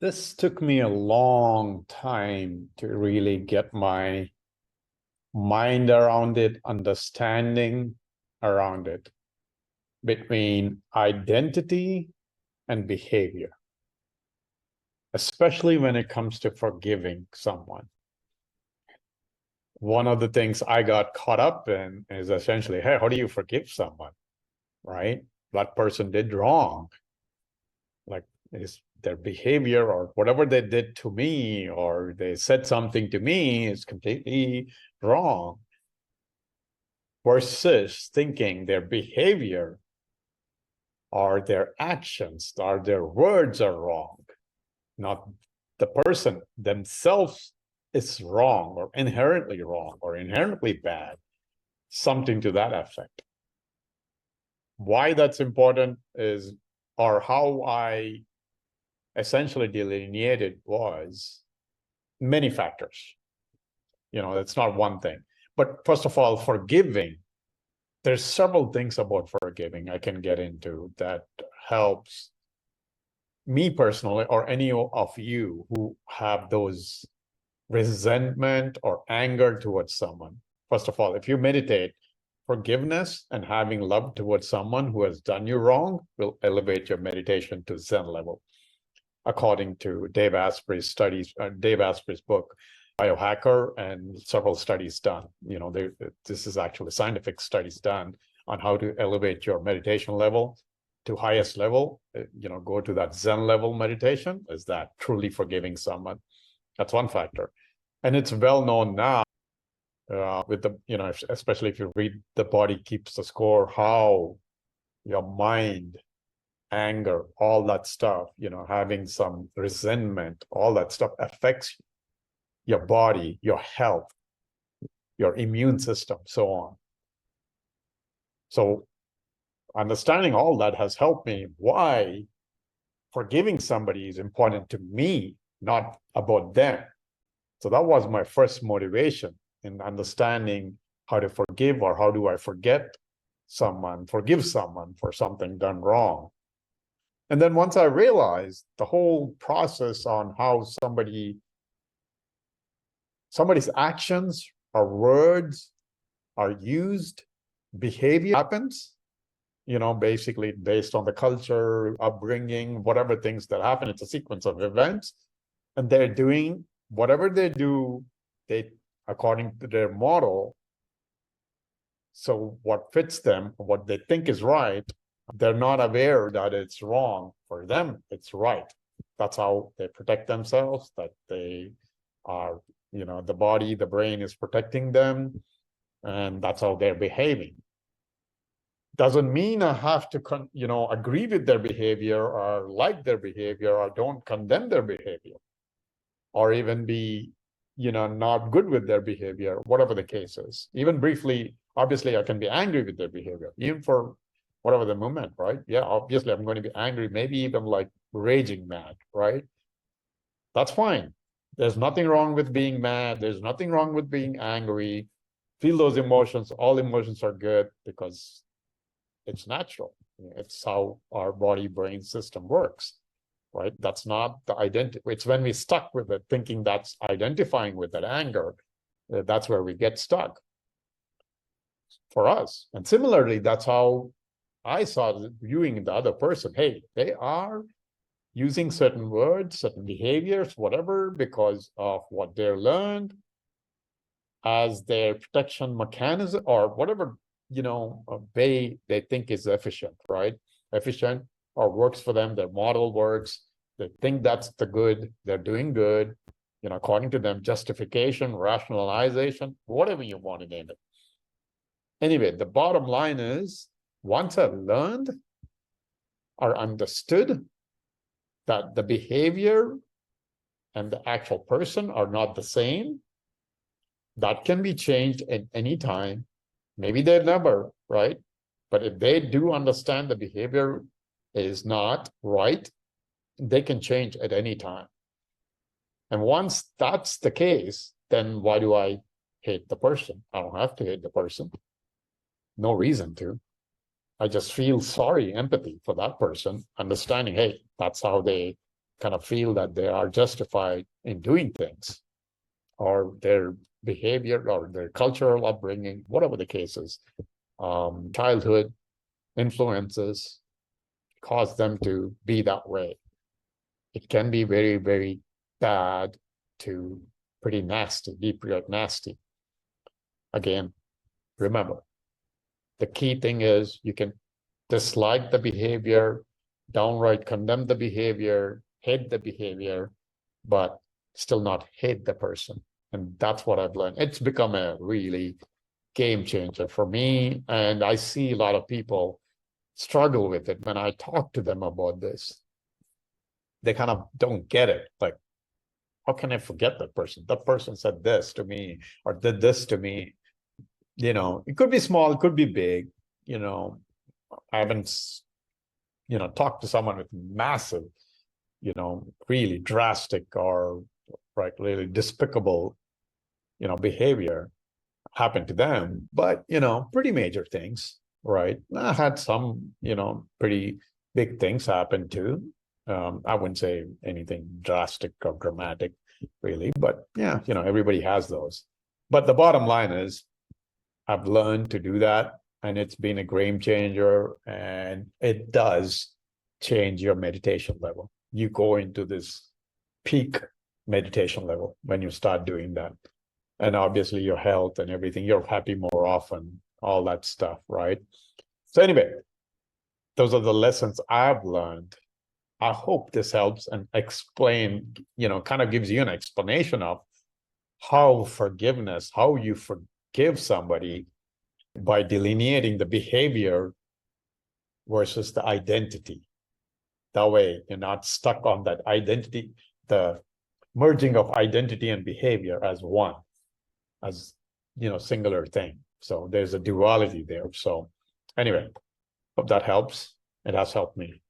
This took me a long time to really get my mind around it, understanding around it between identity and behavior, especially when it comes to forgiving someone. One of the things I got caught up in is essentially, hey, how do you forgive someone, right? That person did wrong. Like, is their behavior or whatever they did to me or they said something to me is completely wrong, versus thinking their behavior or their actions or their words are wrong, not the person themselves is wrong or inherently bad, something to that effect. Why that's important is, or how I essentially delineated, was many factors. It's not one thing. But first of all, forgiving, there's several things about forgiving I can get into that helps me personally, or any of you who have those resentment or anger towards someone. First of all, if you meditate, forgiveness and having love towards someone who has done you wrong will elevate your meditation to Zen level, according to Dave Asprey's book, Biohacker, and several studies done. This is actually scientific studies done on how to elevate your meditation level to highest level. Go to that Zen level meditation. Is that truly forgiving someone? That's one factor. And it's well known now, with the, especially if you read The Body Keeps the Score, how your mind, anger, all that stuff, having some resentment, all that stuff affects your body, your health, your immune system, so on. So understanding all that has helped me why forgiving somebody is important to me, not about them. So that was my first motivation in understanding how to forgive, or how do I forgive someone for something done wrong. And then once I realized the whole process on how somebody's actions or words are used, behavior happens, basically based on the culture, upbringing, whatever things that happen, it's a sequence of events, and they're doing whatever they do, they according to their model. So what fits them, what they think is right, they're not aware that it's wrong. For them, it's right. That's how they protect themselves, that they are, the body, the brain is protecting them, and that's how they're behaving. Doesn't mean I have to, agree with their behavior or like their behavior or don't condemn their behavior or even be, not good with their behavior, whatever the case is. Even briefly, obviously, I can be angry with their behavior, even for whatever the moment, right? Yeah, obviously, I'm going to be angry, maybe even like raging mad, right? That's fine. There's nothing wrong with being mad. There's nothing wrong with being angry. Feel those emotions. All emotions are good because it's natural. It's how our body-brain system works, right? That's not the identity. It's when we stuck with it, thinking that's identifying with that anger, that's where we get stuck for us. And similarly, that's how I saw viewing the other person. Hey, they are using certain words, certain behaviors, whatever, because of what they learned as their protection mechanism or whatever, way they think is efficient, right? Efficient or works for them, their model works, they think that's the good, they're doing good, according to them, justification, rationalization, whatever you want to name it. Anyway, the bottom line is, once I've learned or understood that the behavior and the actual person are not the same, that can be changed at any time. Maybe they're never, right? But if they do understand the behavior is not right, they can change at any time. And once that's the case, then why do I hate the person? I don't have to hate the person. No reason to. I just feel sorry, empathy for that person, understanding, hey, that's how they kind of feel that they are justified in doing things, or their behavior or their cultural upbringing, whatever the case is, childhood influences cause them to be that way. It can be very, very bad to pretty nasty, deeply nasty. Again, remember, the key thing is you can dislike the behavior, downright condemn the behavior, hate the behavior, but still not hate the person. And that's what I've learned. It's become a really game changer for me. And I see a lot of people struggle with it when I talk to them about this. They kind of don't get it. Like, how can I forget that person? That person said this to me or did this to me. You know, it could be small, it could be big. You know, I haven't, talked to someone with massive, really drastic or right, really despicable, behavior happen to them, but, pretty major things, right? I had some, pretty big things happen too. I wouldn't say anything drastic or dramatic, really, but yeah, everybody has those. But the bottom line is, I've learned to do that, and it's been a game changer, and it does change your meditation level. You go into this peak meditation level when you start doing that. And obviously your health and everything, you're happy more often, all that stuff, right? So anyway, those are the lessons I've learned. I hope this helps and explain, kind of gives you an explanation of how forgiveness, how you forgive somebody by delineating the behavior versus the identity. That way you're not stuck on that identity, the merging of identity and behavior as one, as singular thing. So there's a duality there. So anyway, hope that helps. It has helped me.